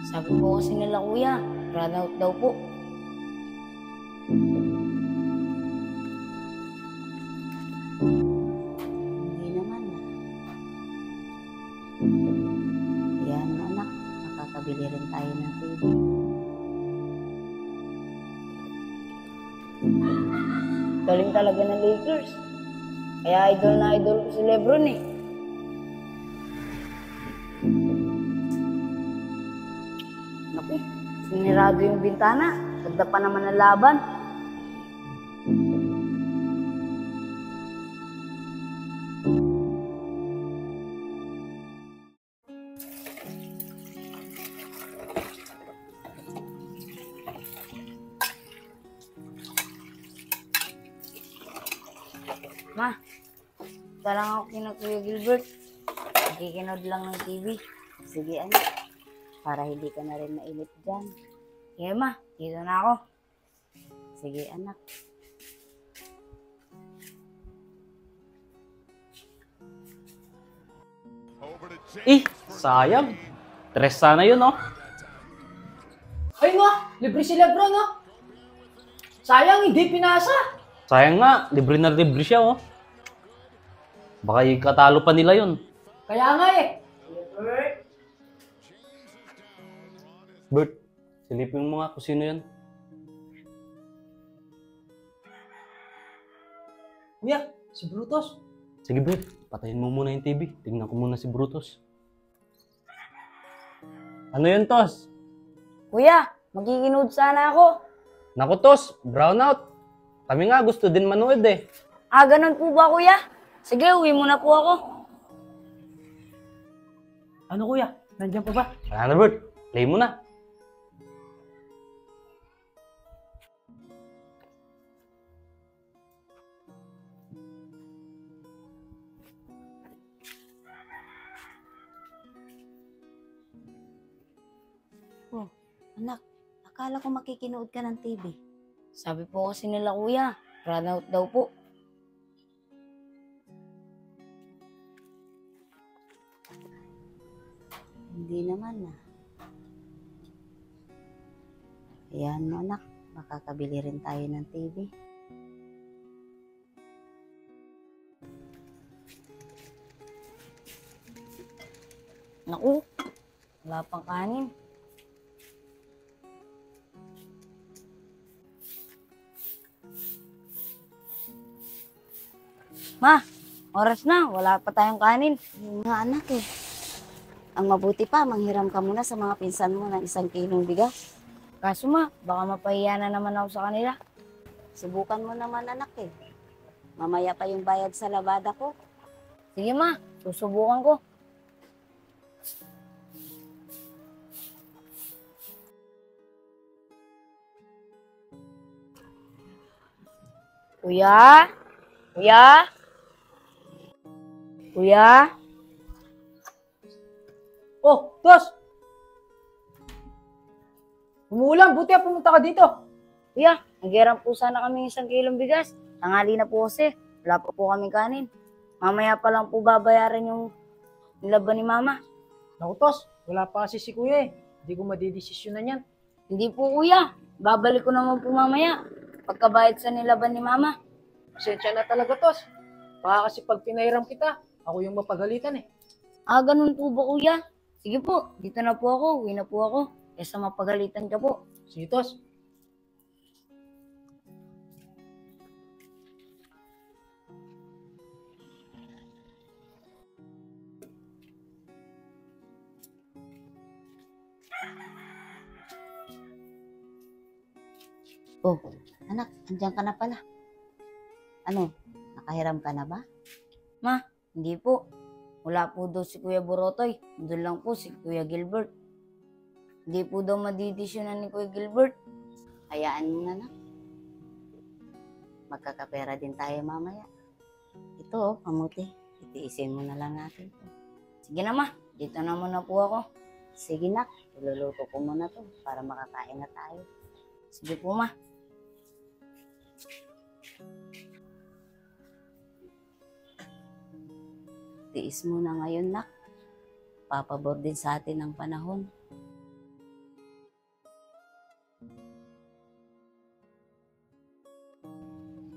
Sabi po kasi nila kuya, run out daw po. Hindi naman na. Yan anak, makakabili rin tayo ng TV. Galing talaga ng Lakers. Kaya idol na idol ko si Lebron eh. Naku, sinirado yung bintana. Ganda pa naman ang laban. Ma, ito lang ako kina Kuya Gilbert. Nakikinood lang ng TV. Sige anak, para hindi ka na rin mainip dyan. Sige ma, dito na ako. Sige anak. Sayang. Tres sana yun, oh. Ay nga, libre si Lebron, no? Sayang, hindi pinasa. Sayang nga, libre na libre siya, oh. Baka ikatalo pa nila yun. Kaya nga eh. Bert, silipin mo nga kung sino yan. Kuya, si Brutus. Sige, Bert, patayin mo muna yung TV. Tingnan ko muna si Brutus. Ano yun, Tos? Kuya, magkikinood sana ako. Naku, Tos, brownout. Kami nga gusto din manood eh. Ah, ganun po ba kuya? Sige, uwi muna po ako. Ano kuya, nandiyan pa ba? Wala na, Bert. Play mo na. Oh, anak, akala ko makikinood ka ng TV. Sabi po kasi nila kuya, run out daw po. Hindi naman na. Ayan mo anak, makakabili rin tayo ng TV. Naku, wala pang kanin. Ma, oras na, wala pa tayong kanin. Yun nga anak eh. Ang mabuti pa, manghiram ka muna sa mga pinsan mo ng 1 kilong bigas. Kaso ma, baka mapahiya na naman ako sa kanila. Subukan mo naman anak eh. Mamaya pa yung bayad sa labada ko. Sige ma, susubukan ko. Kuya? Kuya? Kuya? Oh, Tos! Umuulan, buti pumunta ka dito. Kuya, naghiram po sana kami 1 kilong bigas. Tanghali na po kasi, wala pa po kami kanin. Mamaya pa lang po babayaran yung nilaban ni mama. Naku, Tos, wala pa kasi si kuya eh. Hindi ko madidesisyonan yan. Hindi po kuya, babalik ko naman po mamaya. Pagkabayad sa nilaban ni mama. Pasensya na talaga, Tos. Baka kasi pag pinairam kita, ako yung mapagalitan eh. Ah, ganun po ba kuya? Sige po, dito na po ako, uwi na po ako. Kesa mapagalitan ka po. Sige, Tos. Oh, anak, andyan ka na pala. Ano, nakahiram ka na ba? Ma, hindi po. Wala po daw si Kuya Burotoy. Doon lang po si Kuya Gilbert. Hindi po daw madidisyonan ni Kuya Gilbert. Hayaan mo na anak. Magkakapera din tayo mamaya. Ito oh, kamuti. Itiisin mo na lang natin to. Sige na ma, dito na muna po ako. Sige nak, iluluto ko muna to para makakain na tayo. Sige po ma. Tiis mo na ngayon nak. Papabor din sa atin ang panahon.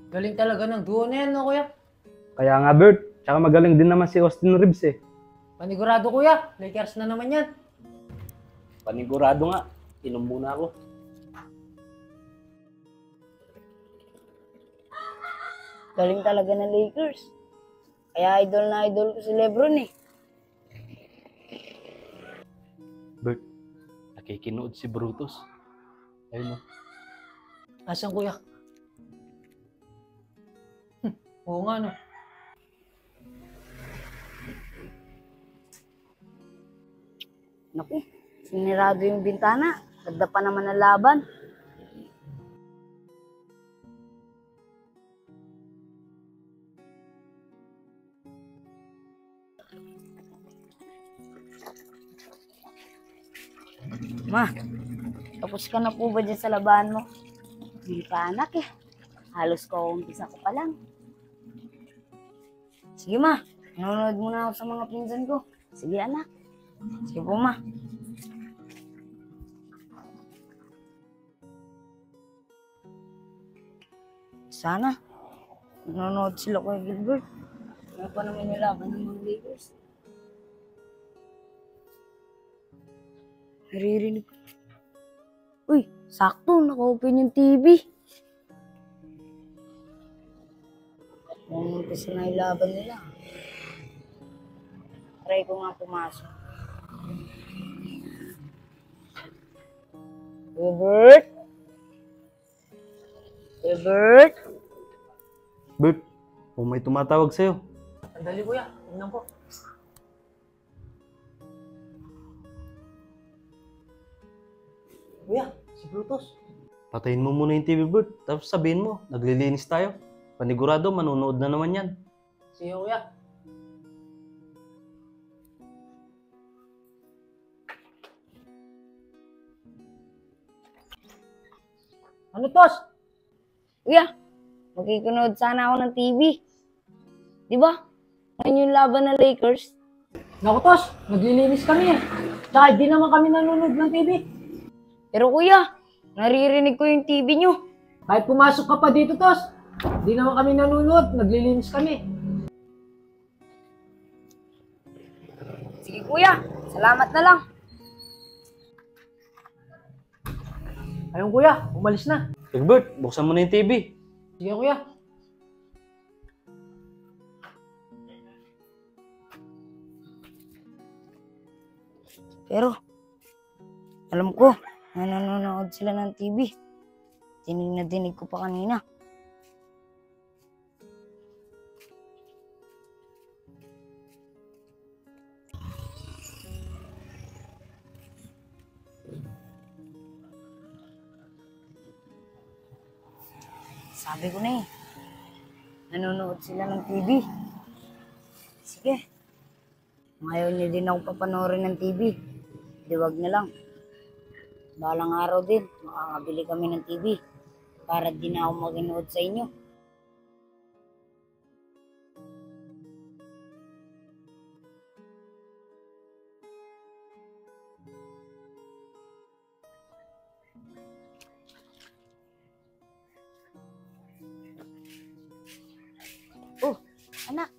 Galing talaga ng duo na yan, no, kuya? Kaya nga, Bert. Tsaka magaling din naman si Austin Reeves eh. Panigurado, kuya. Lakers na naman yan. Panigurado nga. Inom muna ako. Galing talaga ng Lakers. Kaya idol na idol ko si Lebron eh. Bert, nakikinood si Brutus. Ayun o. Asan, kuya? Oo nga, no. Naku, sinirado yung bintana. Ganda pa naman ang laban. Ma, tapos ka na po ba dyan sa labahan mo? Hindi pa anak eh. Halos umpisa ko pa lang. Sige ma, nanonood muna ako sa mga pinsan ko. Sige anak. Sige po ma. Sana, nanonood sila kay Gilbert. Ano pa naman yung laban ng mga Lakers? Naririnig ko. Uy, sakto, naka-open yung TV. Umpisa na yung laban nila. Try ko nga pumasok. Gilbert? Gilbert? Bert, may tumatawag sa'yo. Sandali, kuya. Tignan ko. Kuya, si Brutus. Patayin mo muna yung TV, Bert. Tapos sabihin mo, naglilinis tayo. Panigurado, manonood na naman yan. Sige, kuya. Ano, Tos? Kuya, magkikunood sana ako ng TV. Di ba? Ngayon yung laban ng Lakers. Naku, Tos. Naglilinis kami eh. Tsaka di naman kami nanonood ng TV. Pero kuya, naririnig ko yung TV nyo. Kahit pumasok ka pa dito, Tos. Di naman kami nanonood. Naglilinis kami. Sige kuya, salamat na lang. Ayun, kuya. Umalis na. Bert, buksan mo na yung TV. Sige, kuya. Pero, alam ko, na nanonood sila ng TV. Dinig na dinig ko pa kanina. Sabi ko na eh, nanonood sila ng TV. Sige, ngayon niya din ako papanoorin ng TV. Di wag na lang. Balang araw din, makakabili kami ng TV para di na ako maginood sa inyo. Oh, anak.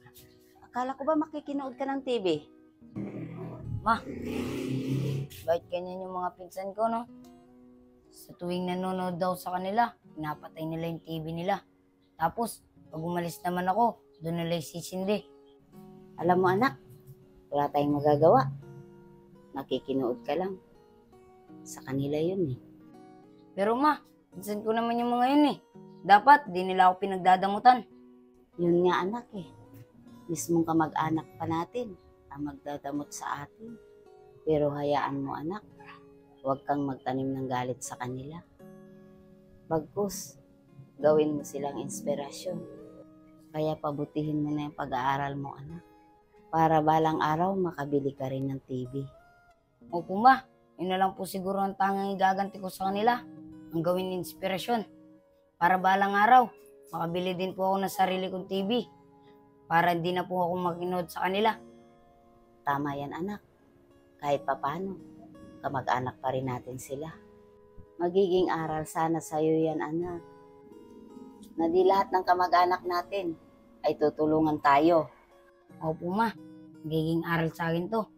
Akala ko ba makikinood ka ng TV? Ma, bakit ganyan yung mga pinsan ko, no? Sa tuwing nanonood daw sa kanila, pinapatay nila yung TV nila. Tapos, pag umalis naman ako, doon nila isisindi. Alam mo anak, wala tayong magagawa. Nakikinood ka lang. Sa kanila yun eh. Pero ma, pinsan ko naman yung mga yun eh. Dapat, di nila ako pinagdadamutan. Yun nga anak eh. Mismong kamag-anak pa natin ang magdadamot sa atin. Pero hayaan mo anak, huwag kang magtanim ng galit sa kanila. Bagkus, gawin mo silang inspirasyon. Kaya pabutihin mo na yung pag-aaral mo anak. Para balang araw makabili ka rin ng TV. Opo ma, yun na lang po siguro ang tangang igaganti ko sa kanila. Ang gawin inspirasyon. Para balang araw, makabili din po ako ng sarili kong TV. Para hindi na po ako maginood sa kanila. Tama yan anak. Kahit papano, kamag-anak pa rin natin sila. Magiging aral sana sa'yo yan anak. na di lahat ng kamag-anak natin ay tutulungan tayo. Opo ma, magiging aral sa akin to.